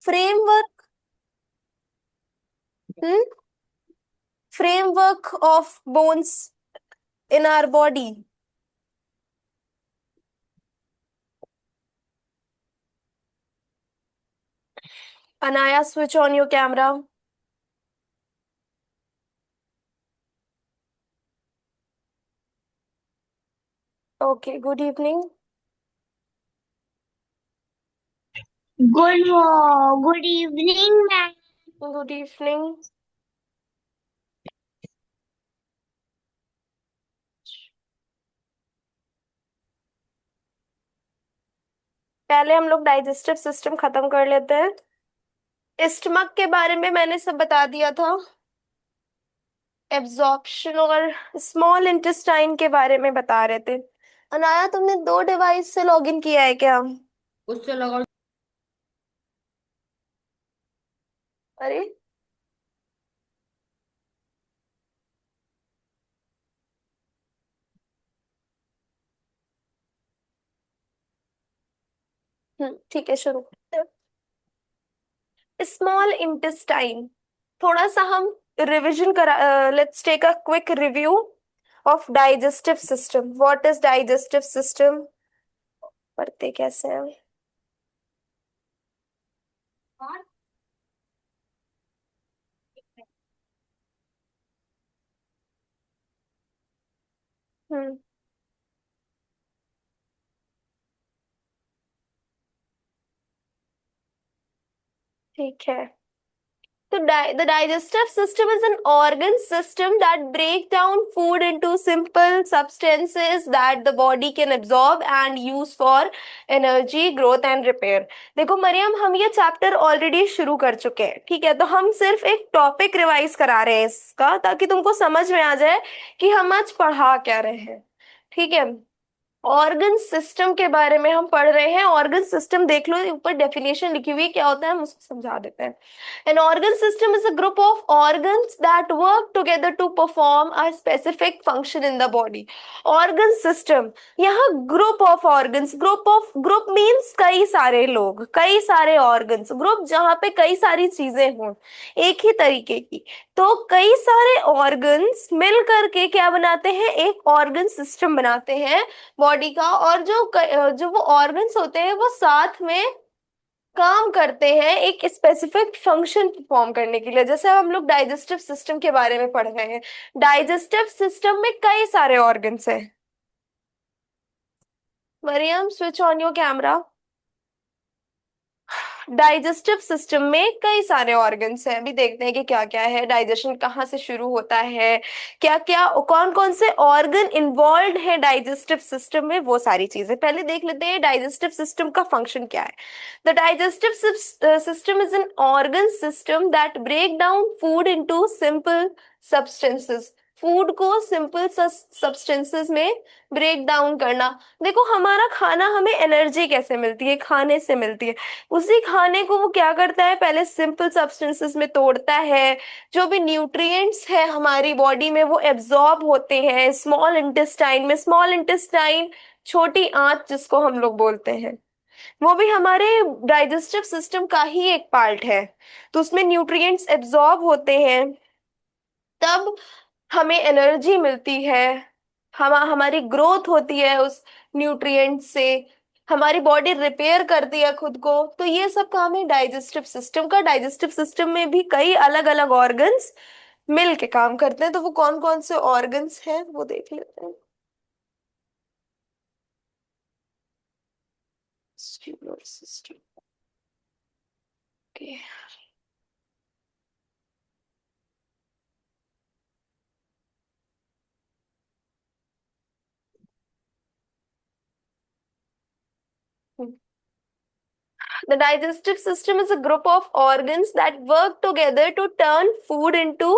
Framework. Hmm. Framework of bones in our body. Anaya, switch on your camera. Okay, good evening. Good evening ma'am. Good evening. पहले हम लोग digestive system खत्म कर लेते हैं। Stomach के बारे में मैंने सब बता दिया था। एब्जॉर्प्शन और स्मॉल इंटेस्टाइन के बारे में बता रहे थे। अनाया, तुमने दो डिवाइस से लॉगिन किया है क्या? उससे लगा। अरे। ठीक है, शुरू। Small intestine. थोड़ा सा हम रिवीजन करा, let's take a quick review of digestive system. What is digestive system? पढ़ते कैसे हैं? हम्म। ठीक है। So the digestive system is an organ system that break down food into simple substances that the body can absorb and use for energy, growth and repair. देखो मरियम, हम ये chapter already शुरू कर चुके हैं, ठीक है? तो हम सिर्फ एक टॉपिक रिवाइज करा रहे हैं इसका, ताकि तुमको समझ में आ जाए कि हम आज पढ़ा क्या रहे हैं। ठीक है। ऑर्गन सिस्टम के बारे में हम पढ़ रहे हैं। ऑर्गन सिस्टम देख लो, ऊपर डेफिनेशन लिखी हुई है, क्या होता है हम उसको समझा देते हैं। An organ system is a group of organs that work together to perform a specific function in the body. Organ system, यहाँ group of organs, group of, group means कई सारे लोग, कई सारे ऑर्गन्स, ग्रुप जहाँ पे कई सारी चीजें हों एक ही तरीके की। तो कई सारे ऑर्गन्स मिल करके क्या बनाते हैं? एक ऑर्गन सिस्टम बनाते हैं बॉडी का। और जो वो ऑर्गन्स होते हैं वो साथ में काम करते हैं एक स्पेसिफिक फंक्शन परफॉर्म करने के लिए। जैसे हम लोग डाइजेस्टिव सिस्टम के बारे में पढ़ रहे हैं। डाइजेस्टिव सिस्टम में कई सारे ऑर्गन्स हैं। Mariam, switch on your camera. Digestive system में कई सारे ऑर्गन्स हैं। अभी देखते हैं कि क्या क्या है, डाइजेशन कहाँ से शुरू होता है, क्या क्या, कौन कौन से ऑर्गन इन्वॉल्व है डाइजेस्टिव सिस्टम में, वो सारी चीजें पहले देख लेते हैं। डाइजेस्टिव सिस्टम का फंक्शन क्या है? The digestive system is an organ system that break down food into simple substances. Food को सिंपल सब्सटेंसेस में ब्रेक डाउन करना। देखो, हमारा खाना, हमें एनर्जी कैसे मिलती है? खाने से मिलती है। उसी खाने को वो क्या करता है? पहले सिंपल सब्सटेंसेस में तोड़ता है। जो भी न्यूट्रिएंट्स है हमारी बॉडी में वो एब्जॉर्ब होते हैं स्मॉल इंटेस्टाइन में। स्मॉल इंटेस्टाइन, छोटी आंत जिसको हम लोग बोलते हैं, वो भी हमारे डाइजेस्टिव सिस्टम का ही एक पार्ट है। तो उसमें न्यूट्रिएंट्स एब्जॉर्ब होते हैं, तब हमें एनर्जी मिलती है। हमारी ग्रोथ होती है उस न्यूट्रिएंट से। हमारी बॉडी रिपेयर करती है खुद को। तो ये सब काम है डाइजेस्टिव सिस्टम का। डाइजेस्टिव सिस्टम में भी कई अलग अलग ऑर्गन्स मिल के काम करते हैं। तो वो कौन कौन से ऑर्गन्स हैं वो देख लेते हैं। System. The digestive system is a group of organs that work together to turn food into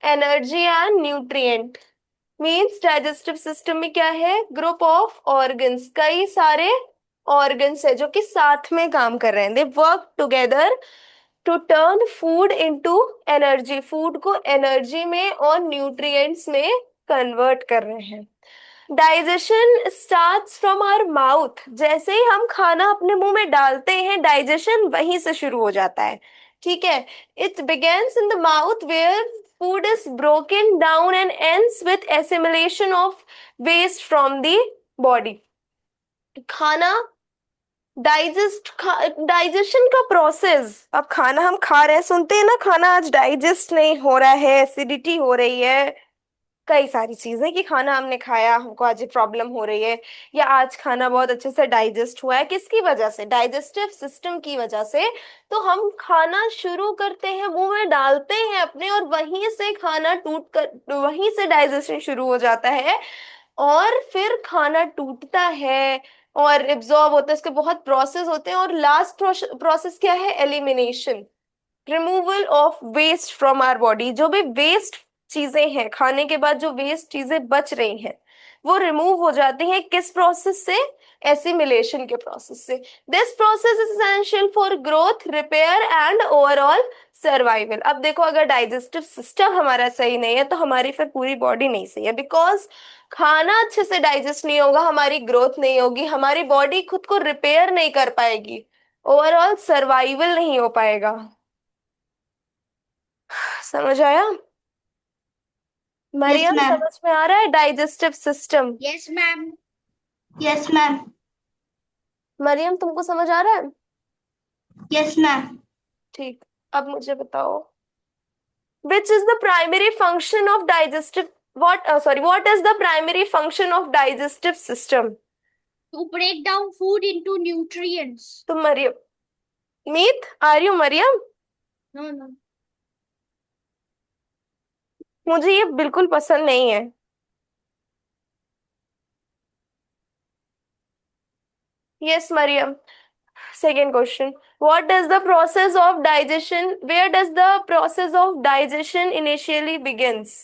energy and nutrient. Means digestive system में क्या है? ग्रुप ऑफ ऑर्गन्स, कई सारे ऑर्गन्स है जो कि साथ में काम कर रहे हैं। They work together to turn food into energy. Food को एनर्जी में और न्यूट्रिएंट्स में कन्वर्ट कर रहे हैं। Digestion starts from our mouth. जैसे ही हम खाना अपने मुंह में डालते हैं, डाइजेशन वहीं से शुरू हो जाता है। ठीक है। It begins in the mouth where food is broken down and ends with assimilation of waste from the body. खाना डाइजेशन का प्रोसेस। अब खाना हम खा रहे हैं, सुनते हैं ना, खाना आज डाइजेस्ट नहीं हो रहा है, एसिडिटी हो रही है, कई सारी चीजें कि खाना हमने खाया, हमको आज ये प्रॉब्लम हो रही है, या आज खाना बहुत अच्छे से डाइजेस्ट हुआ है, किसकी वजह से? डाइजेस्टिव सिस्टम की वजह से। तो हम खाना शुरू करते हैं, मुंह में डालते हैं अपने, और वहीं से खाना टूट कर, वहीं से डाइजेशन शुरू हो जाता है, और फिर खाना टूटता है और एब्जॉर्ब होता है। इसके बहुत प्रोसेस होते हैं, और लास्ट प्रोसेस क्या है? Elimination, removal of waste from our body. जो भी वेस्ट चीजें हैं, खाने के बाद जो वेस्ट चीजें बच रही हैं, वो रिमूव हो जाती हैं। किस प्रोसेस से? एसिमिलेशन के प्रोसेस से। This process is essential for growth, repair and overall survival. अब देखो, अगर डाइजेस्टिव सिस्टम हमारा सही नहीं है तो हमारी फिर पूरी बॉडी नहीं सही है, बिकॉज खाना अच्छे से डाइजेस्ट नहीं होगा, हमारी ग्रोथ नहीं होगी, हमारी बॉडी खुद को रिपेयर नहीं कर पाएगी, ओवरऑल सर्वाइवल नहीं हो पाएगा। समझ आया? Yes, Maryam, ma'am. समझ में आ रहा है digestive system? Yes, ma'am. Yes, ma'am. Mariam, तुमको समझ आ रहा है? Yes, ma'am. ठीक। अब मुझे बताओ, which is the primary function of digestive, what is the primary function of digestive system? To break down food into nutrients. तो Mariam, Meet, are you Mariam? No, no. मुझे ये बिल्कुल पसंद नहीं है। Yes Mariam. Second question. What does the process of digestion, where does the process of digestion initially begins?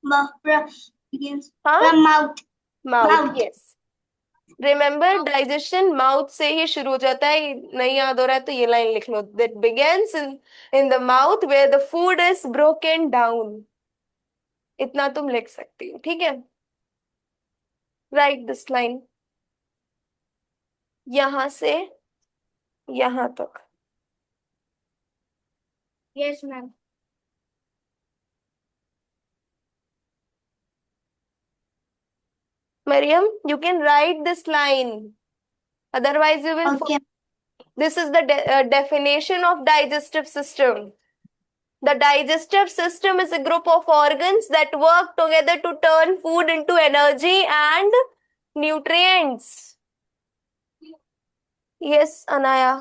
Begins हाँ, from mouth. Mouth, Mouth. Yes. Remember, digestion mouth से ही शुरू हो जाता है। नहीं याद हो रहा है तो ये लाइन लिख लो, that begins in the mouth where the food is broken down. इतना तुम लिख सकती हो, ठीक है? राइट दिस लाइन, यहां से यहां तक। Yes, ma'am. Mariam, you can write this line, otherwise you will Okay. this is the definition of digestive system. The digestive system is a group of organs that work together to turn food into energy and nutrients. Yes, Anaya.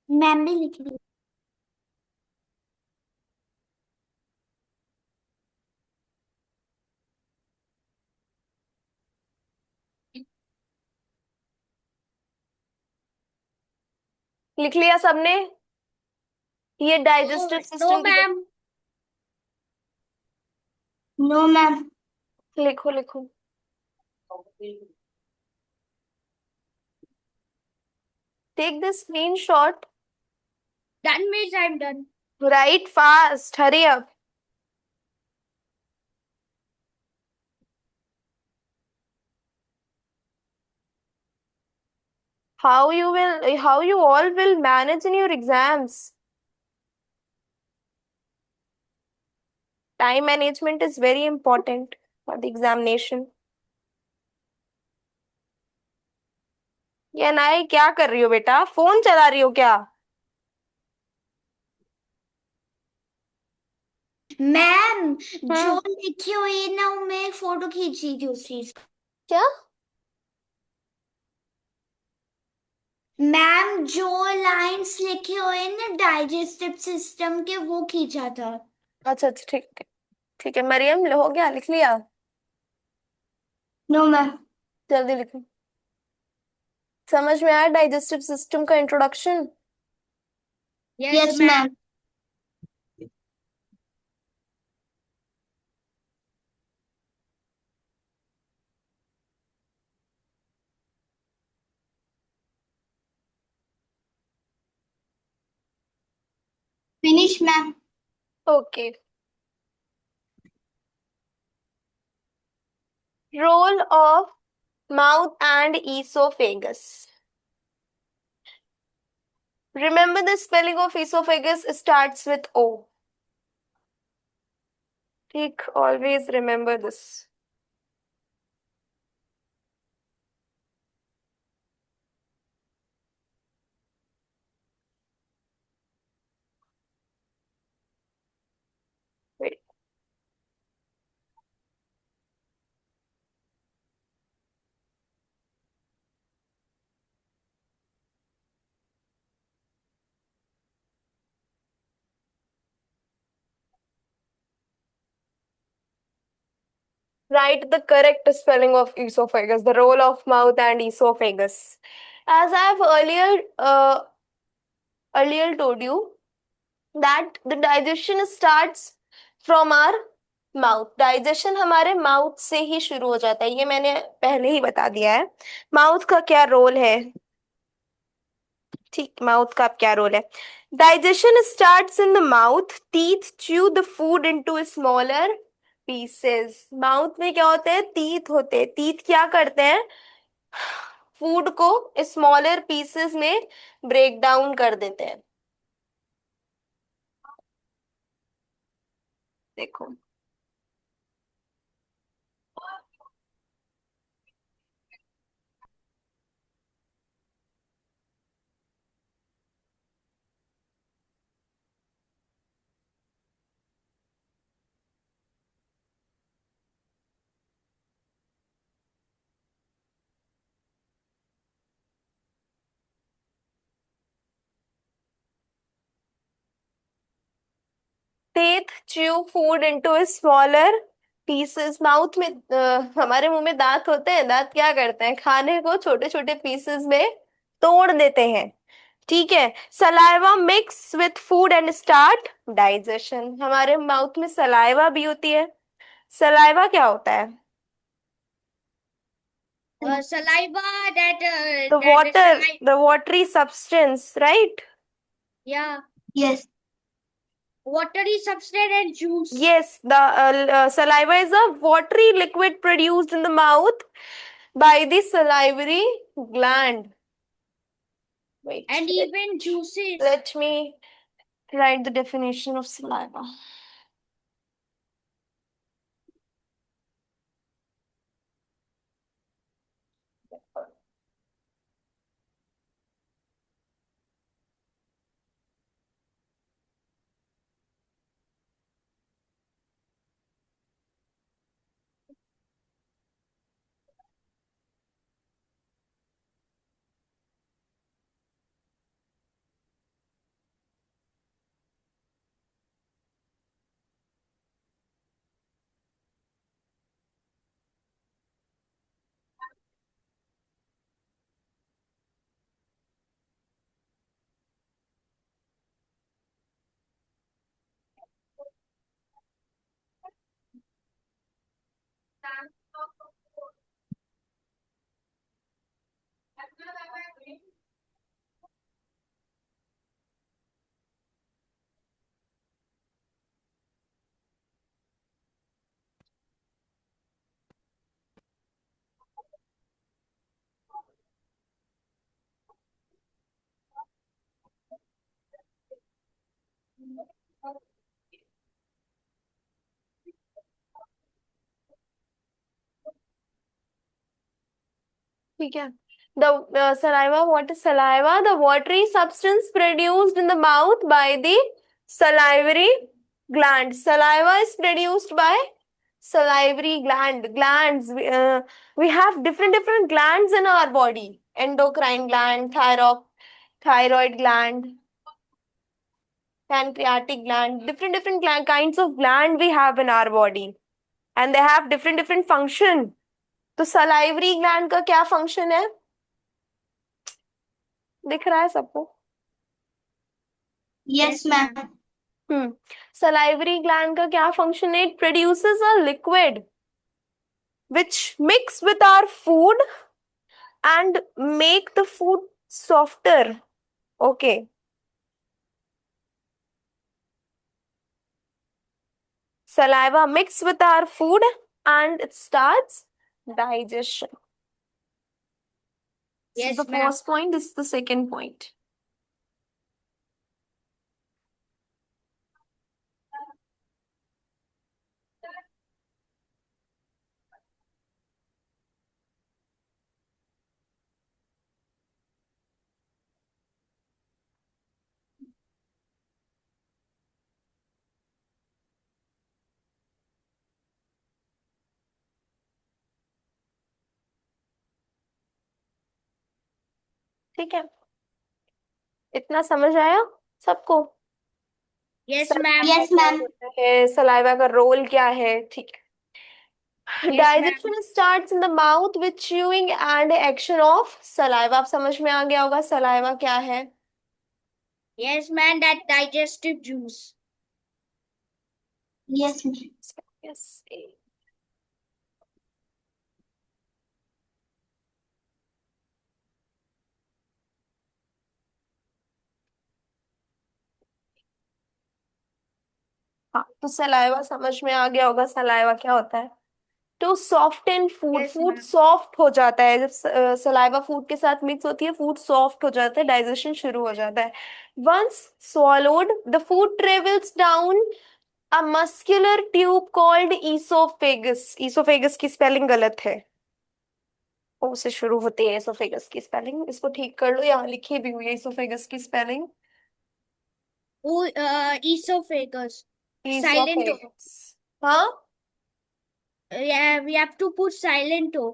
Ma'am भी लिख ली। लिख लिया सबने? ये digestive No, system की ma'am. No, ma'am. लिखो लिखो। Take this screenshot. Done means I'm done. Write fast. Hurry up. How you all will manage in your exams? Time management is very important for the examination. ये नाई, क्या कर रही हो बेटा? फोन चला रही हो क्या? मैम, जो हम्म। लिखी हुई है ना, वो मैं फोटो खींची थी उस चीज। क्या? मैम, जो लाइंस लिखे हुए हैं ना डाइजेस्टिव सिस्टम के, वो खींचा था। अच्छा अच्छा, ठीक है। ठीक है मरियम, हो गया, लिख लिया? No ma'am. जल्दी लिखो। समझ में आया डाइजेस्टिव सिस्टम का introduction? Yes ma'am. Finish ma'am. Okay. Role of mouth and esophagus. Remember, the spelling of esophagus starts with O. ठीक, always remember this. Wait. Write the correct spelling of esophagus, the role of mouth and esophagus. As I have earlier told you that the digestion starts from our mouth. Digestion हमारे mouth से ही शुरू हो जाता है, ये मैंने पहले ही बता दिया है. माउथ का क्या रोल है? ठीक, माउथ का क्या रोल है? Digestion starts in the mouth. Teeth chew the food into smaller pieces. Mouth में क्या होते हैं? टीथ होते हैं. टीथ क्या करते हैं? फूड को स्मॉलर पीसेस में ब्रेक डाउन कर देते हैं. देखो. Teeth chew food into smaller pieces. Mouth में हमारे मुंह में दांत होते हैं. दांत क्या करते हैं? खाने को छोटे छोटे पीसेस में तोड़ देते हैं. ठीक है. Saliva mix with food and start digestion. हमारे माउथ में सलाइवा भी होती है. सलाइवा क्या होता है? Saliva that The that water, saliva. the watery substance, right? Yeah. Yes. Watery substance and juice. Yes, the saliva is a watery liquid produced in the mouth by the salivary gland. Wait, And even juices. let me write the definition of saliva. ठीक है. The saliva, what is saliva? The watery substance produced in the mouth by the salivary gland. Saliva is produced by salivary glands. We have different glands in our body. Endocrine gland, thyroid gland, pancreatic gland. Different kinds of gland we have in our body, and they have different function. तो salivary gland का क्या function है? दिख रहा है सबको? Yes, ma'am. Salivary gland का क्या फंक्शन है? It produces a liquid which mix with our food and make the food softer. Okay. Saliva mix with our food and it starts digestion. This is the Yes, ma'am. first point. This is the second point. ठीक है, इतना समझ आया सबको? Yes, ma'am. Saliva क्या होता है, saliva का रोल क्या है? ठीक है। Yes, digestion ma'am. Starts in the mouth with chewing and action of saliva. आप समझ में आ गया होगा सलाइवा क्या है। Yes, ma'am. That digestive juice. Yes, ma'am. Yes. हाँ, तो सलाइवा समझ में आ गया होगा, सलाइवा क्या होता है। To soften food, Yes, food ma'am. Soft हो जाता है जब सलाइवा फूड के साथ मिक्स होती है, फूड सॉफ्ट हो जाता है, डाइजेशन शुरू हो जाता है। Once swallowed the food travels down a muscular tube called esophagus। esophagus की स्पेलिंग गलत है, ओ से शुरू होती है esophagus की स्पेलिंग, इसको ठीक कर लो, यहाँ लिखी भी हुई है esophagus की spelling. Oh, esophagus. Silent O. esophagus, हाँ, Yeah, we have to put silent O.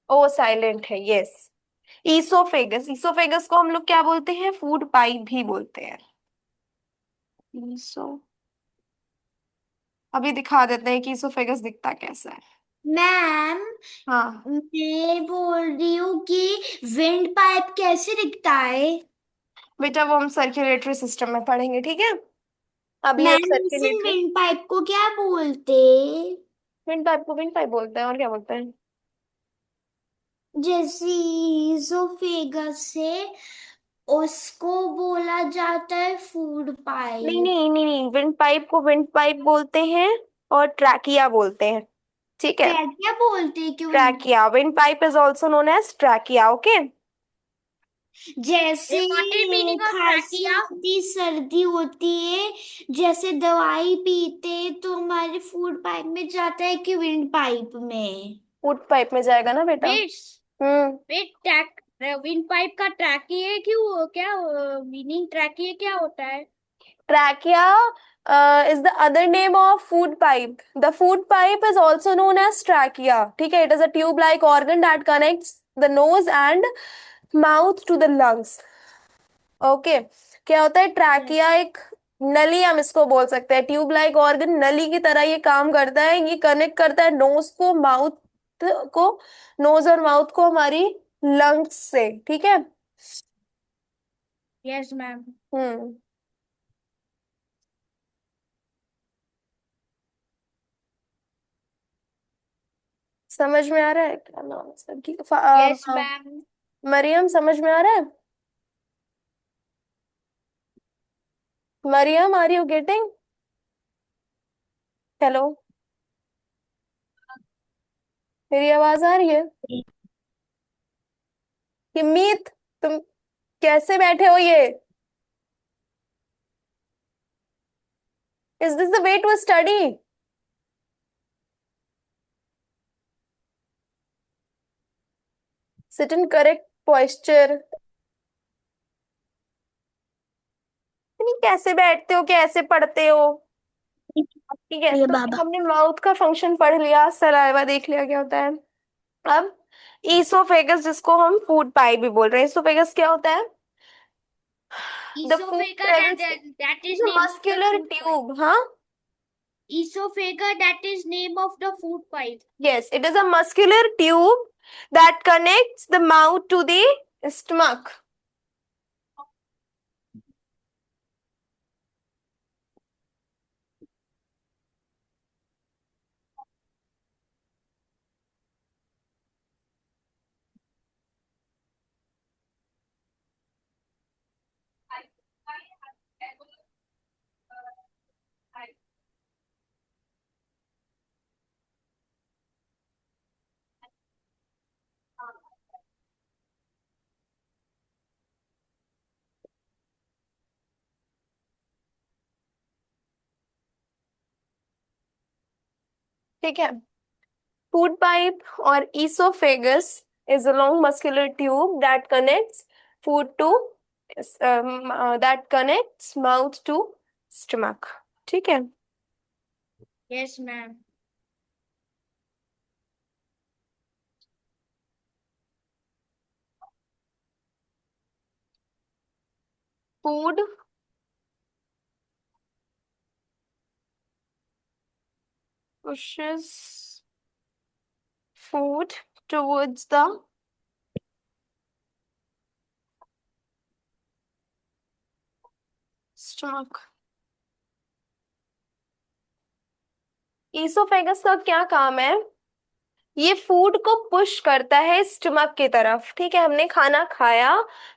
O silent है, यस। ईसोफेगस, ईसोफेगस को हम लोग क्या बोलते हैं, फूड पाइप भी बोलते हैं। ईसो, अभी दिखा देते हैं कि ईसोफेगस दिखता कैसा है। मैम, हाँ मैं बोल रही हूँ कि विंड पाइप कैसे दिखता है? बेटा, वो हम सर्कुलेटरी सिस्टम में पढ़ेंगे, ठीक है। अभी एक मैम, इस सर्कुलेटरी, विंड पाइप को क्या बोलते? विंड पाइप को विंड पाइप बोलते हैं, और क्या बोलते हैं। जैसे इसोफेगस से उसको बोला जाता है फूड नहीं पाइप। नहीं नहीं नहीं, विंड पाइप को विंड पाइप बोलते हैं और ट्रैकिया बोलते हैं, ठीक है। क्या क्या बोलते हैं कि wind? Trachea, wind pipe is also known as trachea, okay. जैसे What is meaning of खांसी trachea? होती, सर्दी होती है, जैसे दवाई पीते हैं, तो हमारे फूड पाइप में जाता है कि विंड पाइप में? फूड पाइप में जाएगा ना बेटा। Wait, हम्म। wait, ट्रैक विंड पाइप का ट्रैकी है क्यों? क्या मीनिंग ट्रैकी है क्या होता है? Trachea is the other name of food pipe. The food pipe is also known as trachea. ठीक है, it is a tube-like organ that connects the nose and mouth to the lungs. Okay, क्या होता है trachea, एक नली हम इसको बोल सकते हैं, ट्यूब लाइक ऑर्गन, नली की तरह ये काम करता है, ये कनेक्ट करता है नोज को माउथ को, नोज और माउथ को हमारी लंग्स से, ठीक है। Yes ma'am. हम्म, समझ में आ रहा है, क्या नाम है सर की, यस मैम। मरियम, समझ में आ रहा है? Mariam, are you getting? Hello, मेरी आवाज आ रही है? हिम्मीत, तुम कैसे बैठे हो ये? Is this the way to study? Sit in correct posture. नहीं, कैसे बैठते हो, कैसे पढ़ते हो? ठीक है, ये तो बाबा। हमने माउथ का फंक्शन पढ़ लिया, सलाइवा देख लिया क्या होता है। अब ईसोफेगस, जिसको हम फूड पाइप भी बोल रहे हैं, ईसोफेगस क्या होता है? The food Esophagus, travels, that is name of the muscular food pipe. Tube, हाँ। Esophagus, that is name of the food pipe. Yes, it is a muscular tube that connects the mouth to the stomach. ठीक है। Food pipe or esophagus is a long muscular tube that connects food to that connects mouth to stomach. ठीक है। Yes ma'am. Food pushes food towards the stomach. Oesophagus का क्या काम है? ये food को पुश करता है स्टमक की तरफ। ठीक है, हमने खाना खाया,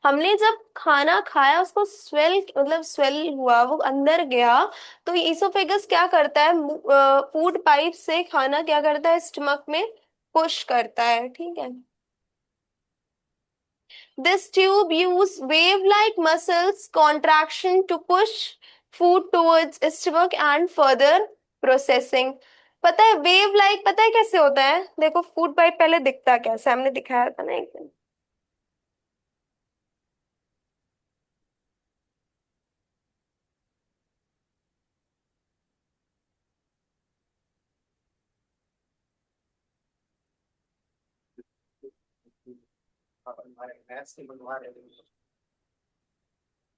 हमने जब खाना खाया उसको स्वेल मतलब स्वेल हुआ, वो अंदर गया, तो ईसोफेगस क्या करता है? फूड पाइप से खाना क्या करता है? स्टमक में पुश करता है। ठीक है। This tube use wave-like muscles contraction to push food towards stomach and further processing. पता है वेव लाइक, पता है कैसे होता है? देखो फूड पाइप पहले दिखता कैसे, हमने दिखाया था ना एक दिन।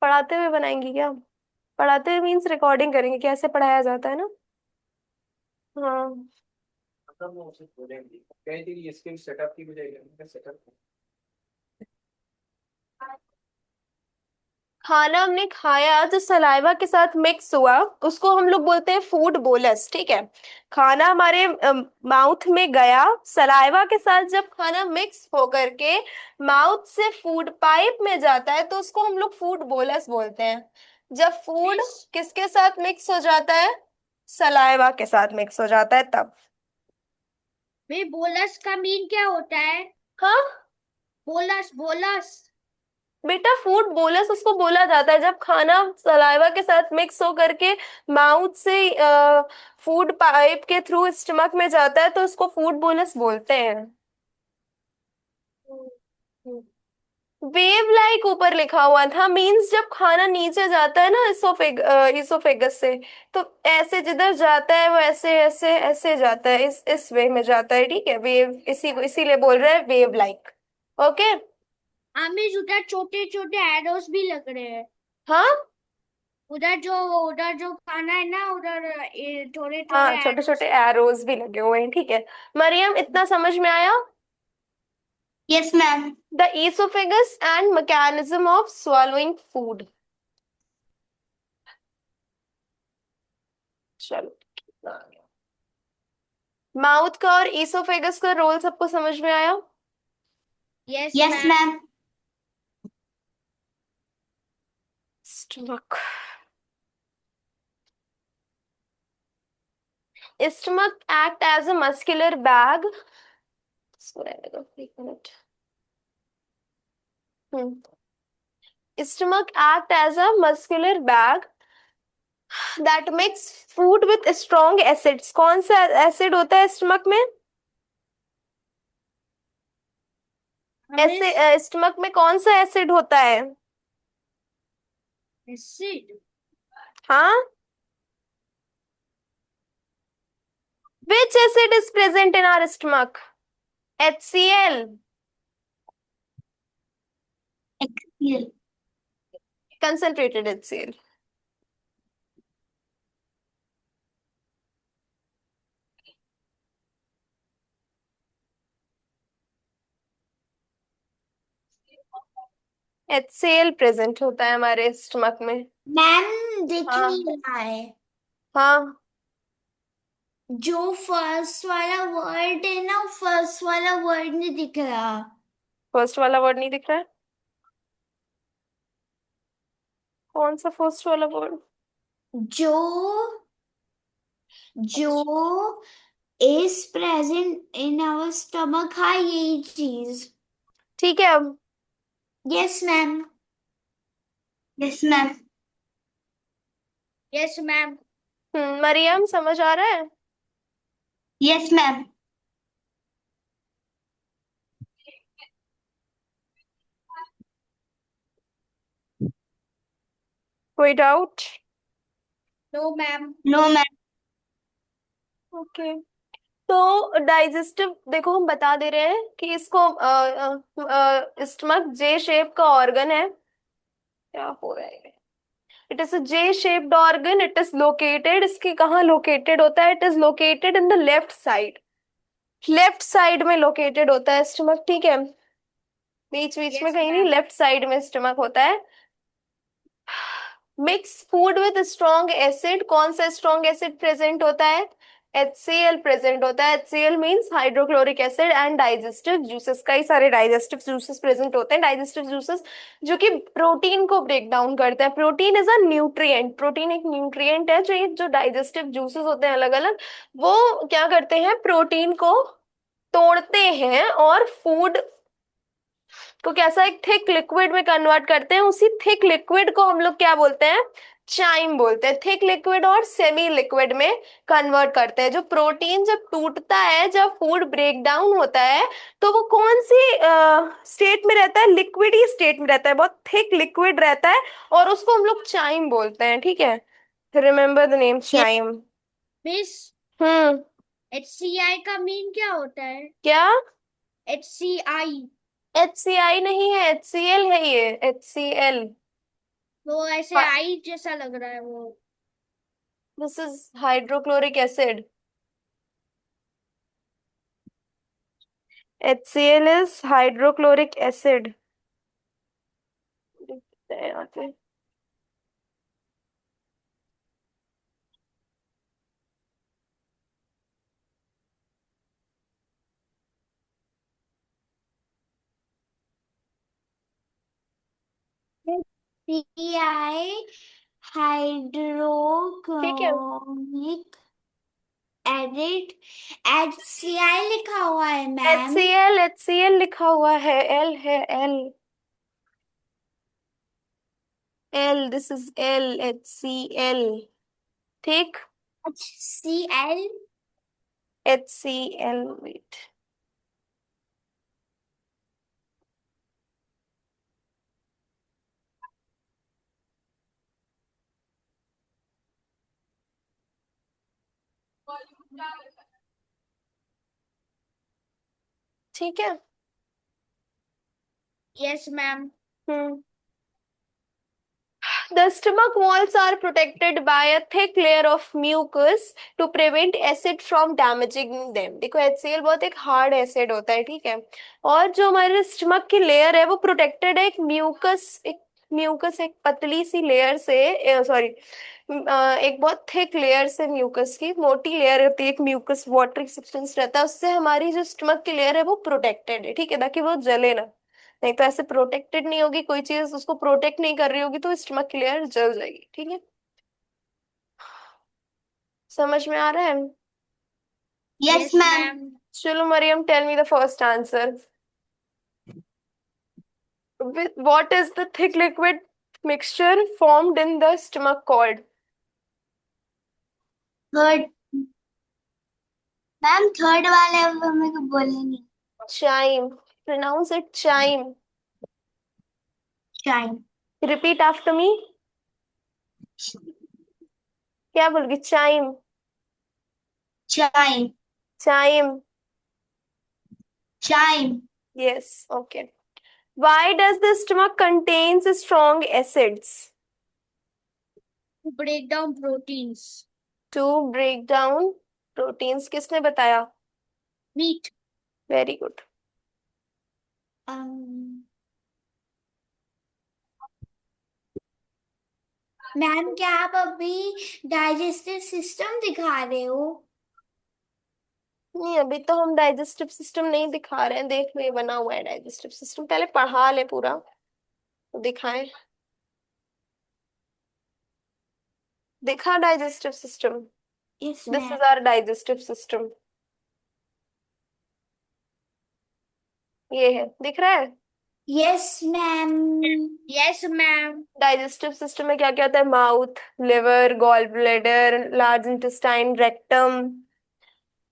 पढ़ाते हुए बनाएंगी क्या? पढ़ाते हुए मीन्स रिकॉर्डिंग करेंगे कैसे पढ़ाया जाता है ना। हाँ। खाना हमने खाया जो सलाइवा के साथ मिक्स हुआ उसको हम लोग बोलते हैं फूड बोलस। ठीक है, खाना हमारे माउथ में गया, सलाइवा के साथ जब खाना मिक्स होकर के माउथ से फूड पाइप में जाता है तो उसको हम लोग फूड बोलस बोलते हैं। जब फूड मिस किसके साथ मिक्स हो जाता है? सलाइवा के साथ मिक्स हो जाता है तब। भाई बोलस का मीन क्या होता है? हाँ बोलस बोलस। बेटा, फूड बोलस उसको बोला जाता है जब खाना सलाइवा के साथ मिक्स हो करके माउथ से फूड पाइप के थ्रू स्टमक में जाता है तो उसको फूड बोलस बोलते हैं। वेव लाइक ऊपर लिखा हुआ था, मींस जब खाना नीचे जाता है ना इसोफेगस से, तो ऐसे जिधर जाता है वो ऐसे ऐसे ऐसे जाता है, इस वे में जाता है। ठीक है, वेव इसी को इसीलिए बोल रहे हैं वेव लाइक। ओके। आमिर उधर छोटे छोटे एरोस भी लग रहे हैं। हाँ उधर जो खाना है ना, उधर थोड़े थोड़े हाँ, छोटे छोटे एरोस। एरोज भी लगे हुए हैं। ठीक है मरियम, इतना समझ में आया? Yes ma'am. The esophagus and mechanism of swallowing food. चलो, माउथ का और ईसोफेगस का रोल सबको समझ में आया? Yes yes ma'am. Ma'am. Stomach, stomach act as a muscular bag. इसको रहने दो एक minute. Stomach act as a muscular bag that mix food with strong acids. कौन सा एसिड होता है स्टमक में? आमिर ऐसे स्टमक में कौन सा एसिड होता है? एसिड। हाँ, which acid is present in our stomach? HCl, excel. concentrated HCl. HCl present होता है हमारे स्टमक में। मैम दिख हाँ नहीं रहा है। हाँ, जो फर्स्ट वाला वर्ड है ना, फर्स्ट वाला वर्ड नहीं दिख रहा। फर्स्ट वाला वर्ड नहीं दिख रहा है? कौन सा फर्स्ट वाला वर्ड? जो जो is present in our stomach, हाँ यही चीज। ठीक है अब। Yes ma'am. Yes ma'am. Yes ma'am. Mariam समझ आ रहा है? Yes ma'am. कोई doubt? No ma'am. No ma'am. Okay. तो डाइजेस्टिव देखो हम बता दे रहे हैं कि इसको स्टमक जे शेप का ऑर्गन है। क्या हो रहा है? It is a J shaped organ. It is located, इसकी कहाँ लोकेटेड होता है? It is located in the left side. Left side में लोकेटेड होता है स्टमक, ठीक है? बीच बीच में यस कहीं नहीं, मैम। लेफ्ट साइड में स्टमक होता है। Mix food with strong acid, कौन सा स्ट्रॉन्ग एसिड प्रेजेंट होता है? HCl प्रेजेंट होता है। HCl means hydrochloric acid and digestive juices. कई सारे डाइजेस्टिव जूसेस प्रेजेंट होते हैं। डाइजेस्टिव जूसेस जो कि प्रोटीन को ब्रेक डाउन करते हैं। Protein is a nutrient. Protein एक न्यूट्रिएंट है। जो ये जो डाइजेस्टिव जूसेस होते हैं अलग अलग, वो क्या करते हैं? प्रोटीन को तोड़ते हैं और फूड को कैसा एक थिक लिक्विड में कन्वर्ट करते हैं। उसी थिक लिक्विड को हम लोग क्या बोलते हैं? चाइम बोलते हैं। थिक लिक्विड और सेमी लिक्विड में कन्वर्ट करते हैं। जो प्रोटीन जब टूटता है, जब फूड ब्रेक डाउन होता है, तो वो कौन सी स्टेट में रहता है? लिक्विड ही स्टेट में रहता है, बहुत थिक लिक्विड रहता है, और उसको हम लोग चाइम बोलते हैं, ठीक है? Remember the name chyme. Miss, hmm. HCI का मीन क्या होता है? क्या? HCI। HCI नहीं है, HCl है ये, HCl। वो ऐसे आई जैसा लग रहा है वो। This is hydrochloric acid. HCl is hydrochloric acid. दिखता है यहाँ पे। CI ठीक है। Hydrochloric acid. HCI लिखा हुआ है मैम। HCl लिखा हुआ है, L है, L। L, this is L, HCl। ठीक। HCl। HCl, wait। ठीक है। Yes ma'am. Hmm. The stomach walls are protected by a thick layer of mucus to prevent acid from damaging them। देखो HCl बहुत एक hard acid होता है, ठीक है? और जो हमारे स्टमक की लेयर है वो प्रोटेक्टेड है एक पतली सी लेयर से, सॉरी, एक बहुत थिक लेयर से, म्यूकस की मोटी लेयर होती है, एक म्यूकस वाटरी सब्सटेंस रहता है, उससे हमारी जो स्टमक की लेयर है वो प्रोटेक्टेड है, ठीक है? ताकि वो जले ना। नहीं तो ऐसे प्रोटेक्टेड नहीं होगी, कोई चीज उसको प्रोटेक्ट नहीं कर रही होगी तो स्टमक की लेयर जल जाएगी, ठीक है? समझ में आ रहा है? Yes yes ma'am. मैम। चलो Mariam, tell me the first answer. What is the thick liquid mixture formed in the stomach called? Third ma'am, third वाले वो मेरे को बोलेंगे। Chyme. Pronounce it chyme. Chyme. Repeat after me. क्या बोलोगी? Chyme. Chyme. Chyme. Chyme. Yes. Okay. Why does the stomach contains strong acids? To break down proteins। To break down proteins. किसने बताया? Meet. Very good. Ma'am क्या आप अभी digestive system दिखा रहे हो? नहीं, अभी तो हम डाइजेस्टिव सिस्टम नहीं दिखा रहे हैं। देख लो, ये बना हुआ है डाइजेस्टिव सिस्टम। पहले पढ़ा ले पूरा तो दिखाएं। दिखा digestive system. Yes this ma'am. Is our digestive system. ये है, दिख रहा है? Yes ma'am. Yes ma'am. Digestive system में क्या क्या होता है? Mouth, liver, gall bladder, large intestine, rectum,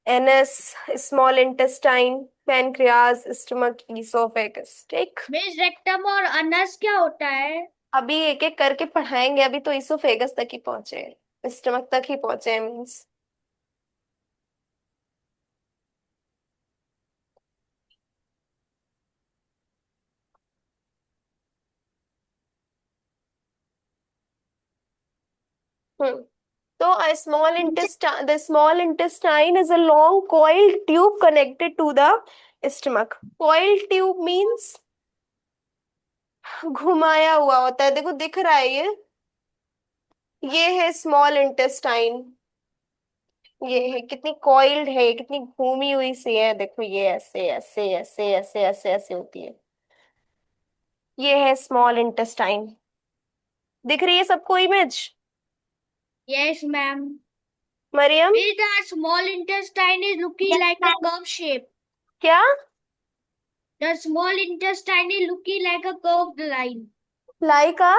anus, small intestine, pancreas, stomach, oesophagus. ठीक। मिस रेक्टम और अनस क्या होता है? अभी एक एक करके पढ़ाएंगे, अभी तो इसोफेगस तक ही पहुंचे हैं, स्टमक तक ही पहुंचे हैं मीन्स। हम्म। तो a small intestine, the small intestine is a long coiled tube connected to the stomach. Coiled tube means घुमाया हुआ होता है, देखो दिख रहा है ये है स्मॉल इंटेस्टाइन। ये है कितनी कॉइल्ड है, कितनी घूमी हुई सी है, देखो ये ऐसे ऐसे ऐसे ऐसे ऐसे ऐसे होती है। ये है स्मॉल इंटेस्टाइन। दिख रही है सबको image? Yes ma'am. Mariam? Miss, the small intestine is looking like a curve shape. क्या? The small intestine is looking like a curved line. Like a?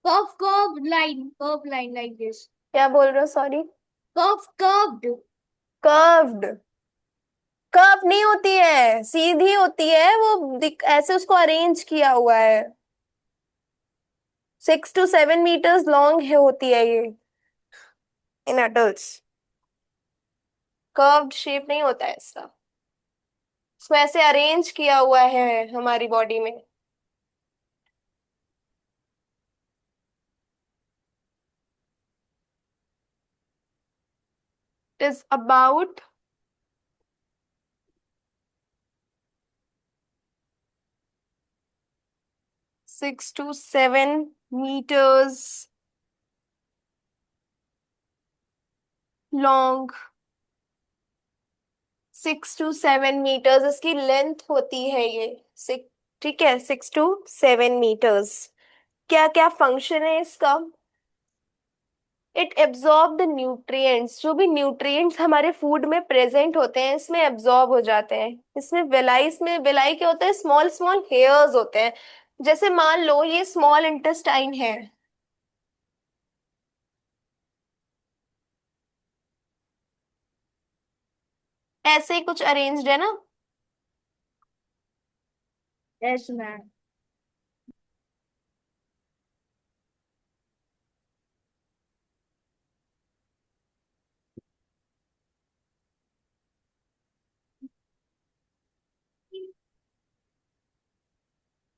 Curved line like this. क्या बोल रहे हो, सॉरी? Curved. कर्व्ड? कर्व नहीं होती है, सीधी होती है वो, ऐसे उसको अरेंज किया हुआ है। 6 to 7 meters लॉन्ग है, होती है ये इन अडल्ट्स। कर्व्ड शेप नहीं होता है इसका, इसको ऐसे अरेंज किया हुआ है हमारी बॉडी में। It is about 6 to 7 meters long. 6 to 7 meters इसकी लेंथ होती है ये। सिक्स, ठीक है, 6 to 7 meters। क्या क्या फंक्शन है इसका? इट एब्जॉर्ब द न्यूट्रिएंट्स, जो भी न्यूट्रिएंट्स हमारे फूड में प्रेजेंट होते हैं इसमें एब्जॉर्ब हो जाते हैं। इसमें विलाई क्या होता है, स्मॉल स्मॉल हेयर्स होते हैं। जैसे मान लो ये स्मॉल इंटेस्टाइन है, ऐसे ही कुछ अरेंज्ड है ना। Yes ma'am.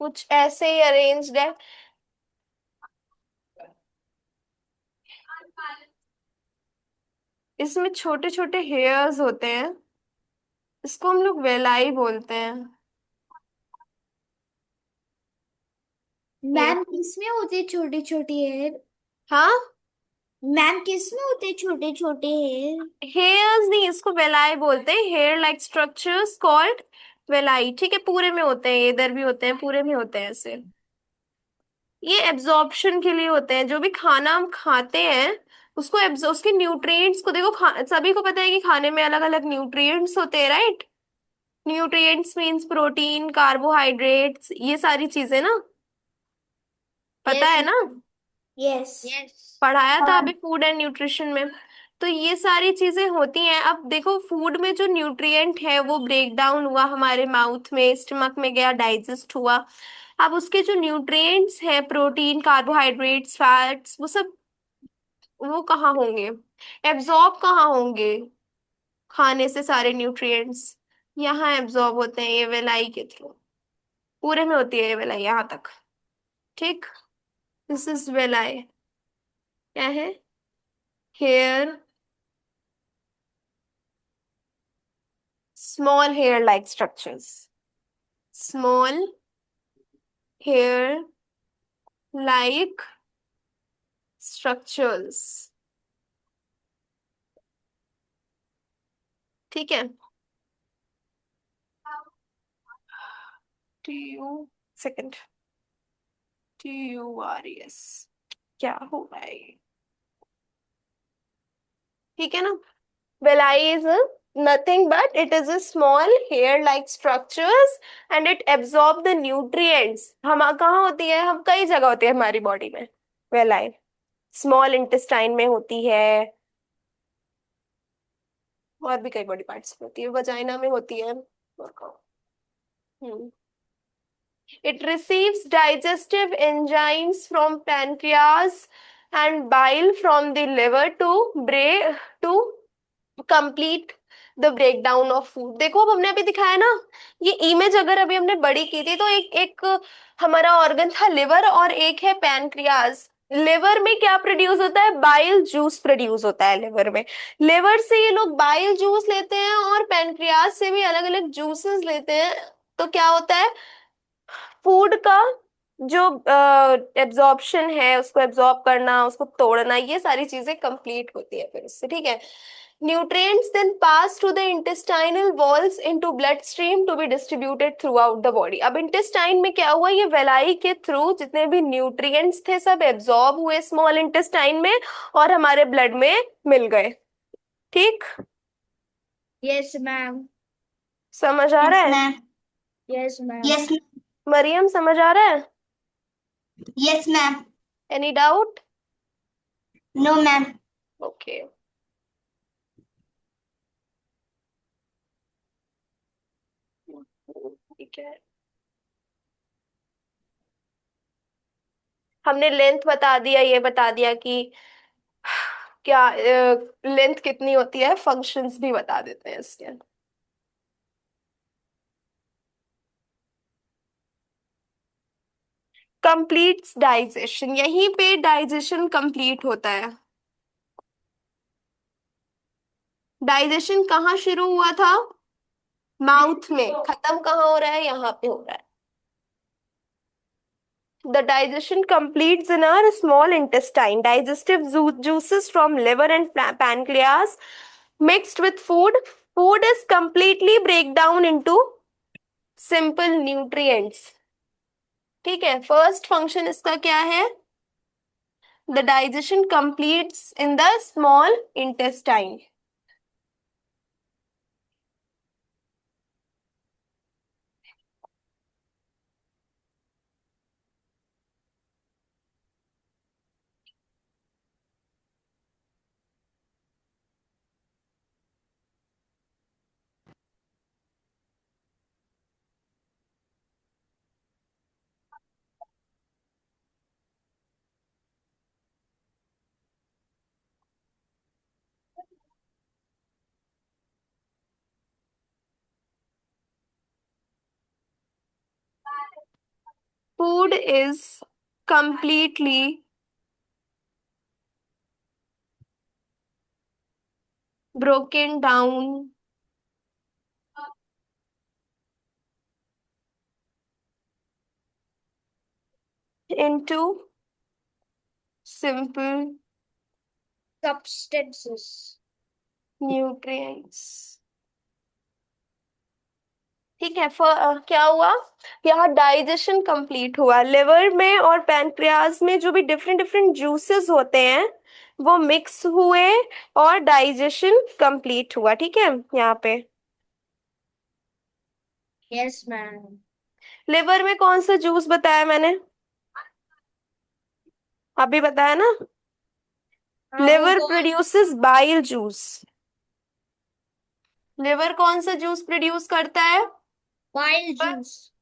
कुछ ऐसे ही अरेंज्ड है। इसमें छोटे छोटे हेयर्स होते हैं, इसको हम लोग वेलाई बोलते हैं। ये, मैम किसमें होते छोटे छोटे हेयर? हाँ, मैम किसमें होते छोटे छोटे हेयर? हेयर्स नहीं, इसको वेलाई बोलते हैं, हेयर लाइक स्ट्रक्चर्स कॉल्ड वेलाई। ठीक है, पूरे में होते हैं, इधर भी होते हैं, पूरे में होते हैं ऐसे। ये एब्जॉर्प्शन के लिए होते हैं, जो भी खाना हम खाते हैं उसको उसके न्यूट्रिएंट्स को देखो, सभी को पता है कि खाने में अलग अलग न्यूट्रिएंट्स होते हैं, right? Nutrients means protein, carbohydrates, ये सारी चीजें ना, पता Yes है ना? मैम। यस। Yes। पढ़ाया था अभी फूड एंड न्यूट्रिशन में। तो ये सारी चीजें होती हैं। अब देखो फूड में जो न्यूट्रिएंट है वो ब्रेक डाउन हुआ हमारे माउथ में, स्टमक में गया, डाइजेस्ट हुआ। अब उसके जो न्यूट्रिएंट्स हैं, प्रोटीन, कार्बोहाइड्रेट्स, फैट्स, वो सब वो कहाँ होंगे, एब्जॉर्ब कहाँ होंगे? खाने से सारे न्यूट्रिएंट्स यहाँ एब्जॉर्ब होते हैं, ये वेलाई के थ्रू। पूरे में होती है ये वेलाई यहाँ तक। ठीक, दिस इज वेलाई। क्या है? Hair, small hair like structures, small hair like structures। ठीक है, TU, सेकंड, TURES, क्या होगा ये? ठीक है ना? Villi is nothing but it is a small hair like structures and it absorb the nutrients। हम कहाँ होती है, हम कई जगह होती है हमारी बॉडी में। Villi स्मॉल इंटेस्टाइन में होती है, और भी कई बॉडी पार्ट्स में होती है, वजाइना में होती है। हम्म It receives digestive enzymes from pancreas and bile from the liver to complete the break down of food. देखो अब हमने अभी दिखाया ना, ये इमेज अगर अभी हमने बड़ी की थी तो एक एक हमारा ऑर्गन था लिवर और एक है पैनक्रियाज। लिवर में क्या प्रोड्यूस होता है, बाइल जूस प्रोड्यूस होता है लिवर में। लिवर से ये लोग बाइल जूस लेते हैं और पैनक्रियाज से भी अलग अलग जूसेस लेते हैं। तो क्या होता है, फूड का जो एब्जॉर्प्शन है, उसको एब्जॉर्ब करना, उसको तोड़ना, ये सारी चीजें कंप्लीट होती है फिर उससे, ठीक है। Nutrients then pass through the intestinal walls into bloodstream to be distributed throughout the body. अब इंटेस्टाइन में क्या हुआ, ये वेलाई के थ्रू जितने भी न्यूट्रिएंट्स थे सब एब्जॉर्ब हुए स्मॉल इंटेस्टाइन में और हमारे ब्लड में मिल गए। ठीक, यस मैम। समझ आ रहा यस है? Ma'am. Yes ma'am. Yes Mariam समझ आ रहा है? Yes ma'am. Any doubt? No ma'am. Okay. ठीक है, हमने लेंथ बता दिया, ये बता दिया कि क्या लेंथ कितनी होती है, फंक्शंस भी बता देते हैं इसके। कंप्लीट्स डाइजेशन, यहीं पे डाइजेशन कंप्लीट होता है। डाइजेशन कहाँ शुरू हुआ था, माउथ में, खत्म कहाँ हो रहा है, यहाँ पे हो रहा है। The digestion completes in our small intestine. Digestive juices from liver and pancreas mixed with food. Food is completely break down into simple nutrients. ठीक है, फर्स्ट फंक्शन इसका क्या है, the digestion completes in the small intestine. Food is completely broken down into simple Substances. nutrients। ठीक है, क्या हुआ, यहाँ डाइजेशन कंप्लीट हुआ, लिवर में और पैनक्रियाज में जो भी डिफरेंट डिफरेंट जूसेस होते हैं वो मिक्स हुए और डाइजेशन कंप्लीट हुआ। ठीक है, यहाँ पे यस मैम। लिवर में कौन सा जूस बताया मैंने, अभी बताया ना, हाँ वो लिवर कौन। Produces bile juice. लिवर कौन सा जूस प्रोड्यूस करता है, बाइल जूस।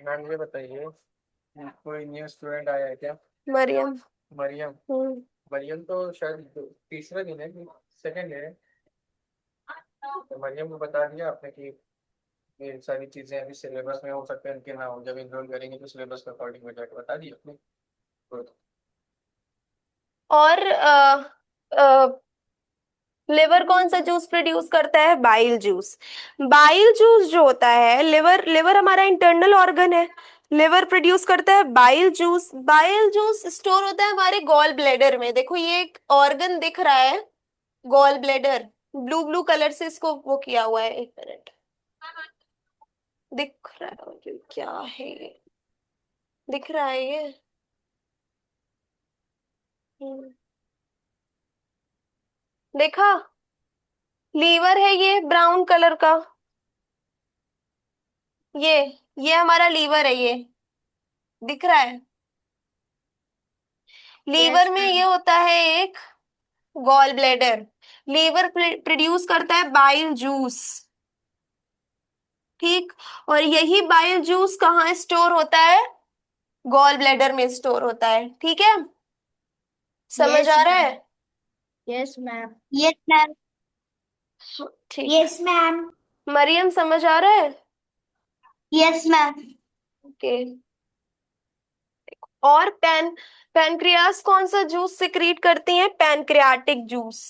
मैम ये बताइए, कोई न्यू स्टूडेंट आया है क्या? मरियम। मरियम। हम्म मरियम तो शायद तीसरा दिन है कि सेकंड है। तो मरियम को बता दिया आपने कि ये सारी चीजें अभी सिलेबस में हो सकते हैं कि ना हो, जब इनरोल करेंगे तो सिलेबस के अकॉर्डिंग में जाके बता दिया आपने। Good. और लिवर कौन सा जूस प्रोड्यूस करता है, बाइल जूस। बाइल जूस जो होता है, लिवर लिवर हमारा इंटरनल ऑर्गन है, लिवर प्रोड्यूस करता है bile juice. Bile juice store होता है हमारे गॉल ब्लैडर में। देखो ये एक ऑर्गन दिख रहा है, gall bladder, blue blue colour से इसको वो किया हुआ है, एक मिनट, दिख रहा है मुझे, क्या है ये, दिख रहा है ये, हम्म, देखा, लीवर है ये ब्राउन कलर का, ये ये हमारा लीवर है, ये दिख रहा है। लीवर में ma'am. ये होता है एक गॉल ब्लैडर। लीवर प्रोड्यूस करता है बाइल जूस, ठीक। और यही बाइल जूस कहाँ स्टोर होता है? गॉल ब्लैडर में स्टोर होता है, ठीक है। समझ Yes, आ रहा ma'am. है? Yes, ma'am. Yes ma'am. ठीक। Yes ma'am. मरियम समझ आ रहा है? Yes ma'am. ओके। और पैनक्रियास कौन सा जूस सिक्रीट करती है? Pancreatic juice.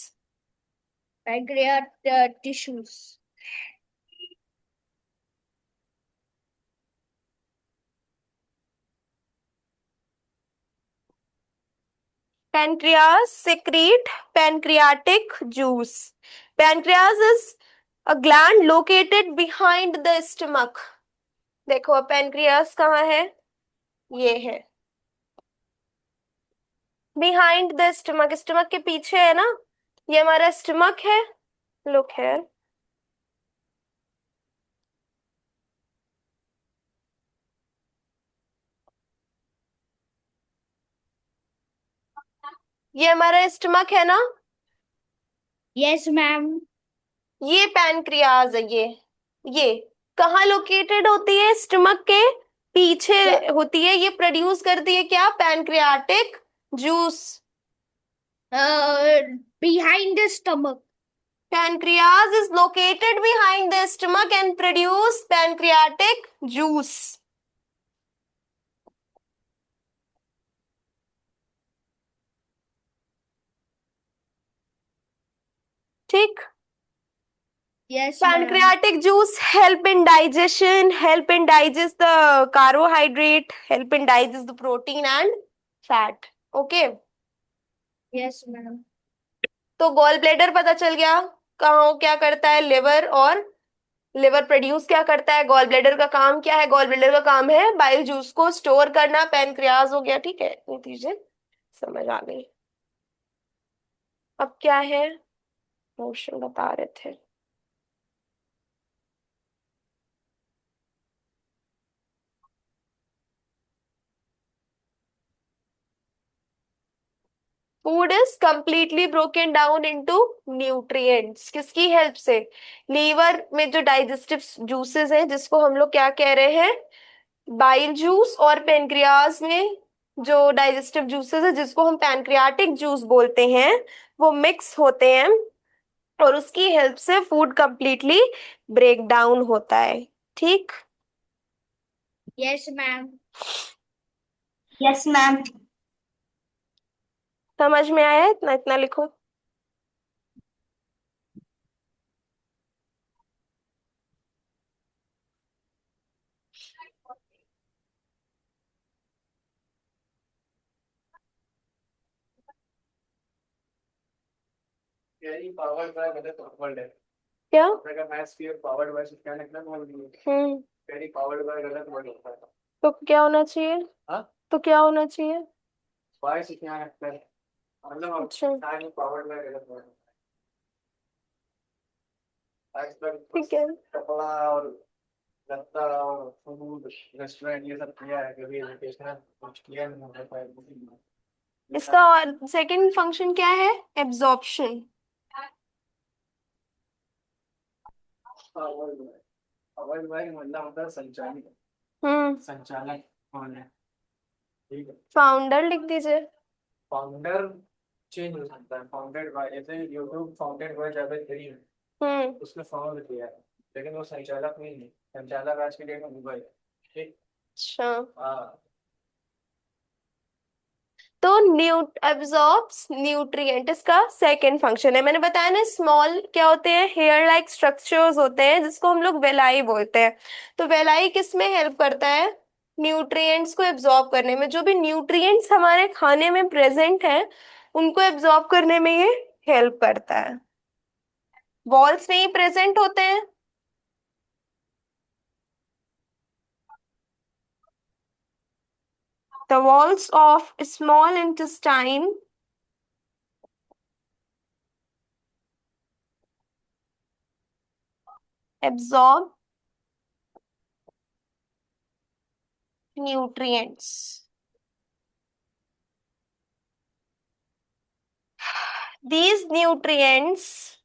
Pancreas tissues. Pancreas secrete pancreatic juice. Pancreas is a gland located behind the stomach. देखो pancreas कहाँ है? ये है behind the stomach, stomach के पीछे है ना, ये हमारा stomach है। Look here. ये हमारा stomach है ना, Yes, ma'am. ये पैनक्रियाज है। ये कहाँ लोकेटेड होती है? स्टमक के पीछे होती है। ये प्रोड्यूस करती है क्या? Pancreatic juice. Behind the stomach. Pancreas is located behind the stomach and produce pancreatic juice. ठीक। Yes, ma'am. Pancreatic juice help in digestion, help in digest the carbohydrate, help in digest the protein and fat. Okay. Yes, ma'am. तो gall bladder पता चल गया कहाँ क्या करता है। Liver, और लिवर प्रोड्यूस क्या करता है? गॉल ब्लैडर का काम क्या है? गॉल ब्लैडर का काम है बाइल जूस को स्टोर करना। पैनक्रियाज हो गया, ठीक है। ये चीजें समझ आ गई। अब क्या है? मोशन बता रहे थे। Food is completely broken down into nutrients. किसकी हेल्प से? लीवर में जो डाइजेस्टिव जूसेस हैं, जिसको हम लोग क्या कह रहे हैं? Bile juice. और पेनक्रियाज में जो डाइजेस्टिव जूसेस है, जिसको हम पैनक्रियाटिक जूस बोलते हैं, वो मिक्स होते हैं और उसकी हेल्प से फूड कंप्लीटली ब्रेक डाउन होता है, ठीक। Yes, ma'am. Yes ma'am. समझ में आया? इतना इतना लिखो। Very powered by weather world है। क्या? अगर मैथ्स की powered by से क्या निकला बोल दिए। Very powered by गलत वर्ड होता है। तो क्या होना चाहिए? हाँ? तो क्या होना चाहिए? by से क्या निकला है? मतलब अच्छा, time powered by गलत वर्ड होता है। आजकल ठीक है। कपड़ा और लत्ता और फूड रेस्टोरेंट ये सब किया है, कभी एजुकेशनल कुछ किया नहीं होता है। इसका और सेकंड फंक्शन क्या है? एब्जॉर्प्शन। पावर्ड बाय मतलब होता है संचालित, संचालक कौन है, ठीक है। फाउंडर लिख दीजिए। फाउंडर चेंज हो सकता है। फाउंडेड बाय, जैसे यूट्यूब फाउंडेड बाय जावेद करीम, उसने फाउंड किया है, लेकिन वो संचालक नहीं है। संचालक आज के डेट में गूगल है, ठीक। अच्छा, हाँ। तो एब्जॉर्ब्स न्यूट्रिएंट इसका सेकंड फंक्शन है। मैंने बताया ना, स्मॉल क्या होते हैं? हेयर लाइक स्ट्रक्चर्स होते हैं, जिसको हम लोग वेलाई बोलते हैं। तो वेलाई किस में हेल्प करता है? न्यूट्रिएंट्स को एब्जॉर्ब करने में। जो भी न्यूट्रिएंट्स हमारे खाने में प्रेजेंट है, उनको एब्जॉर्ब करने में ये हेल्प करता है। वॉल्स में ही प्रेजेंट होते हैं। The walls of small intestine absorb nutrients. these nutrients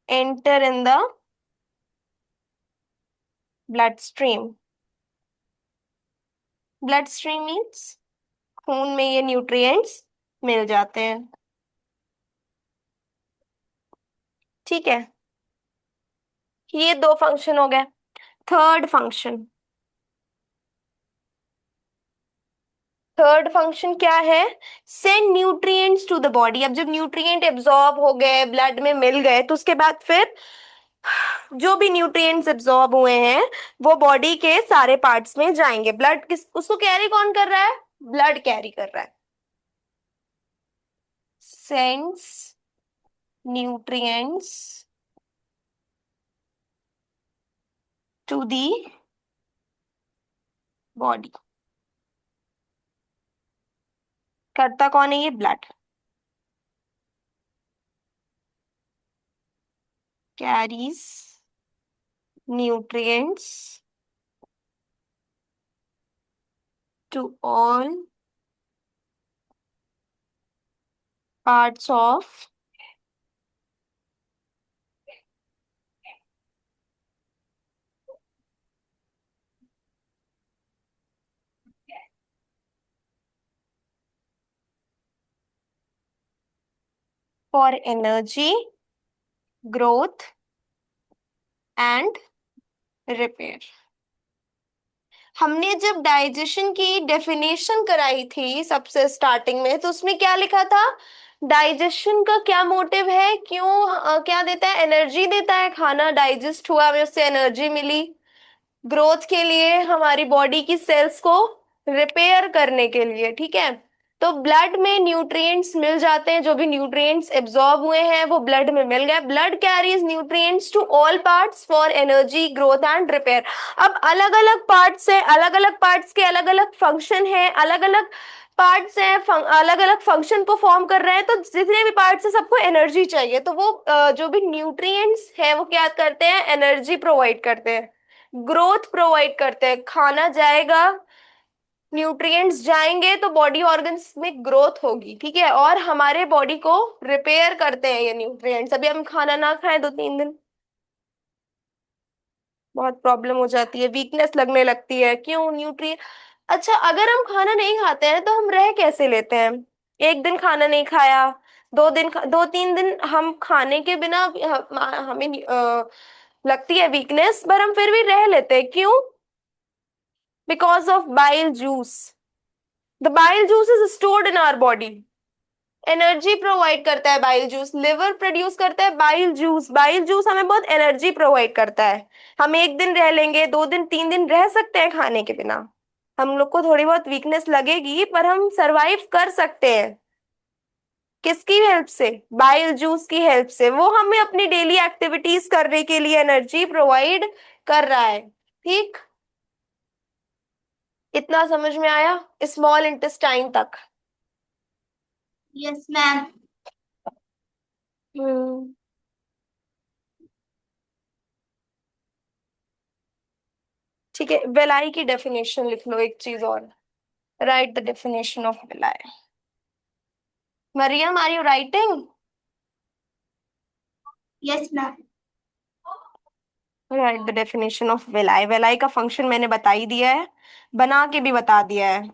enter in the bloodstream. Bloodstream means खून में ये न्यूट्रिएंट्स मिल जाते हैं। ठीक है, ये दो फंक्शन हो गए। थर्ड फंक्शन, थर्ड फंक्शन क्या है? Send nutrients to the body. अब जब न्यूट्रिएंट एब्जॉर्ब हो गए, ब्लड में मिल गए, तो उसके बाद फिर जो भी न्यूट्रिएंट्स एब्जॉर्ब हुए हैं वो बॉडी के सारे पार्ट्स में जाएंगे। ब्लड किस उसको कैरी कौन कर रहा है? ब्लड कैरी कर रहा है। Sends nutrients to the body. करता कौन है? ये blood carries nutrients to all parts of for energy, growth and repair। हमने जब डाइजेशन की डेफिनेशन कराई थी सबसे स्टार्टिंग में, तो उसमें क्या लिखा था? डाइजेशन का क्या मोटिव है? क्यों क्या देता है? एनर्जी देता है। खाना डाइजेस्ट हुआ, हमें उससे एनर्जी मिली। ग्रोथ के लिए, हमारी बॉडी की सेल्स को रिपेयर करने के लिए। ठीक है, तो ब्लड में न्यूट्रिएंट्स मिल जाते हैं। जो भी न्यूट्रिएंट्स एब्जॉर्ब हुए हैं वो ब्लड में मिल गए। Blood carries nutrients to all parts for energy, growth and repair. अब अलग अलग पार्ट्स है, अलग अलग पार्ट्स के अलग अलग फंक्शन है, अलग अलग पार्ट्स हैं, अलग अलग फंक्शन परफॉर्म कर रहे हैं। तो जितने भी पार्ट्स हैं सबको एनर्जी चाहिए, तो वो जो भी न्यूट्रिएंट्स हैं वो क्या करते हैं? एनर्जी प्रोवाइड करते हैं, ग्रोथ प्रोवाइड करते हैं। खाना जाएगा, न्यूट्रिएंट्स जाएंगे, तो बॉडी ऑर्गन्स में ग्रोथ होगी। ठीक है, और हमारे बॉडी को रिपेयर करते हैं ये न्यूट्रिएंट्स। अभी हम खाना ना खाएं 2-3 दिन, बहुत प्रॉब्लम हो जाती है, वीकनेस लगने लगती है। क्यों? न्यूट्रिएंट। अच्छा, अगर हम खाना नहीं खाते हैं तो हम रह कैसे लेते हैं? एक दिन खाना नहीं खाया, 2 दिन 2-3 दिन हम खाने के बिना हमें लगती है वीकनेस, पर हम फिर भी रह लेते हैं। क्यों? Because of bile juice. The bile juice is stored in our body. Energy provide करता है बाइल जूस। लिवर प्रोड्यूस करता है बाइल जूस। बाइल जूस हमें बहुत एनर्जी प्रोवाइड करता है। हम एक दिन रह लेंगे, 2 दिन 3 दिन रह सकते हैं खाने के बिना। हम लोग को थोड़ी बहुत वीकनेस लगेगी, पर हम सरवाइव कर सकते हैं। किसकी हेल्प से? बाइल जूस की हेल्प से। वो हमें अपनी डेली एक्टिविटीज करने के लिए एनर्जी प्रोवाइड कर रहा है। ठीक, इतना समझ में आया? स्मॉल इंटेस्टाइन तक। Yes ma'am. हम्म, ठीक है, वेलाई की डेफिनेशन लिख लो। एक चीज और, write the definition of villi. Mariam, are you writing? Yes ma'am. Write the definition of villi. Villi का फंक्शन मैंने बता ही दिया है, बना के भी बता दिया है।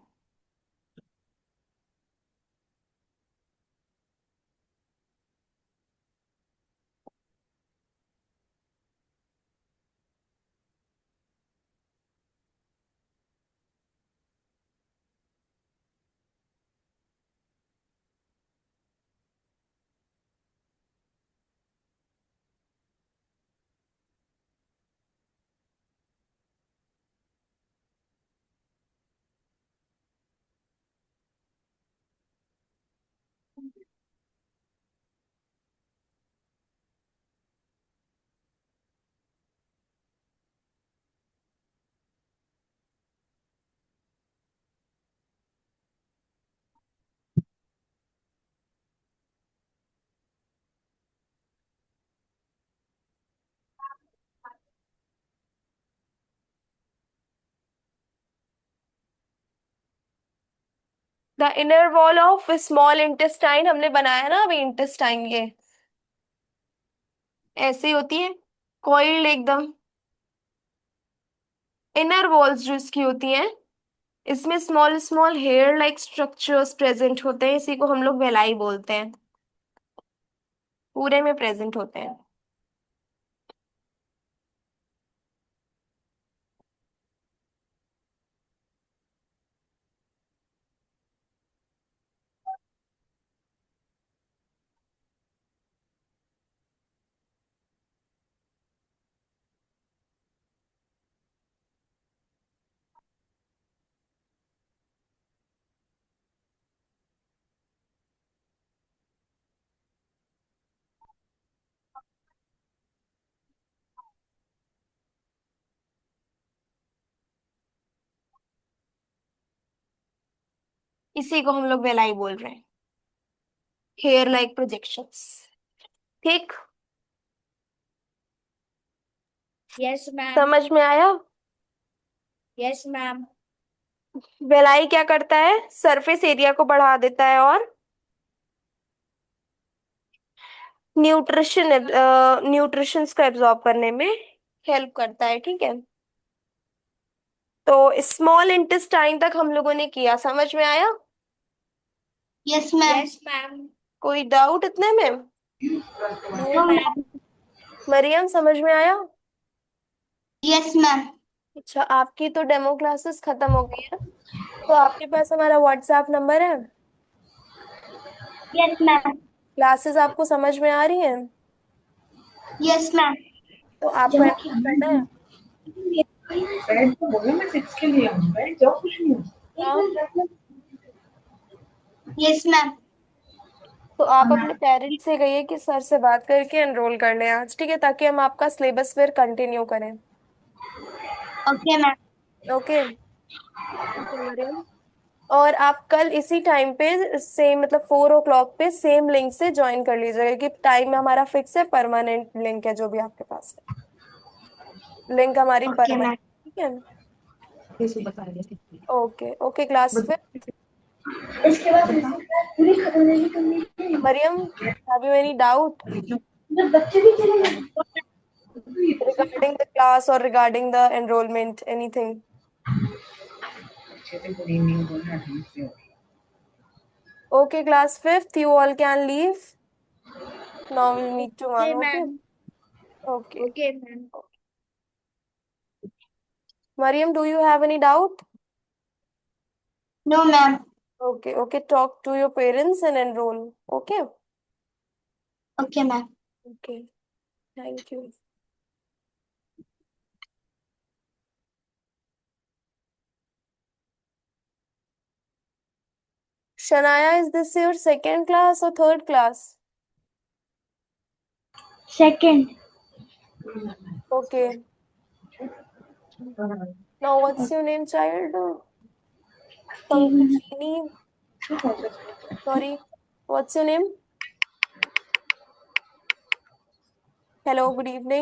The inner wall of small intestine, हमने बनाया ना अभी इंटेस्टाइन, ये ऐसे ही होती है, कॉइल्ड एकदम। इनर वॉल्स जो इसकी होती हैं, इसमें small small hair like structures present होते हैं, इसी को हम लोग वेलाई बोलते हैं, पूरे में प्रेजेंट होते हैं। इसी को हम लोग वेलाई बोल रहे हैं, हेयर लाइक प्रोजेक्शंस। ठीक, यस मैम। समझ में आया? Yes ma'am. वेलाई क्या करता है, सरफेस एरिया को बढ़ा देता है और न्यूट्रिशंस को एब्जॉर्ब करने में हेल्प करता है। ठीक है, तो स्मॉल इंटेस्टाइन तक हम लोगों ने किया, समझ में आया? Yes ma'am. Yes ma'am. कोई डाउट इतने में? No ma'am. मरियम समझ में आया? Yes ma'am. अच्छा, आपकी तो डेमो क्लासेस खत्म हो गई है, तो आपके पास हमारा व्हाट्सएप नंबर है? Yes ma'am. क्लासेस आपको समझ में आ रही हैं? Yes ma'am. तो आपको एनरोल करना है। बैठ तो बोलो, मैं 6 के लिए हूँ, बैठ जाओ, कुछ नहीं हाँ, यस मैम। तो आप अपने पेरेंट्स से कहिए कि सर से बात करके एनरोल कर लें आज, ठीक है, ताकि हम आपका सिलेबस फिर कंटिन्यू करें। Okay ma'am. ओके, ठीक है मरियम। और आप कल इसी टाइम पे सेम, मतलब 4 o'clock पे सेम लिंक से ज्वाइन कर लीजिएगा, कि टाइम हमारा फिक्स है, परमानेंट लिंक है जो भी आपके पास है, लिंक हमारी ओके परमानेंट। मैम। ठीक है, है, बता रही ओके ओके। क्लास फिर इसके बाद पूरी खत्म नहीं करनी है, Mariam, have you any doubt जब बच्चे भी चले गए regarding the class or regarding the enrollment, anything? Okay, class fifth, you all can leave. Now we'll meet okay tomorrow. Okay. Ma'am. Okay. Okay ma'am. Mariam, do you have any doubt? No ma'am. Okay. Okay. Talk to your parents and enroll. Okay. Okay ma'am. Okay. Thank you. Shanaya, is this your second class or third class? Second. Okay. Now, what's your name, child? Pankajini. Sorry. What's your name? Hello. Good evening.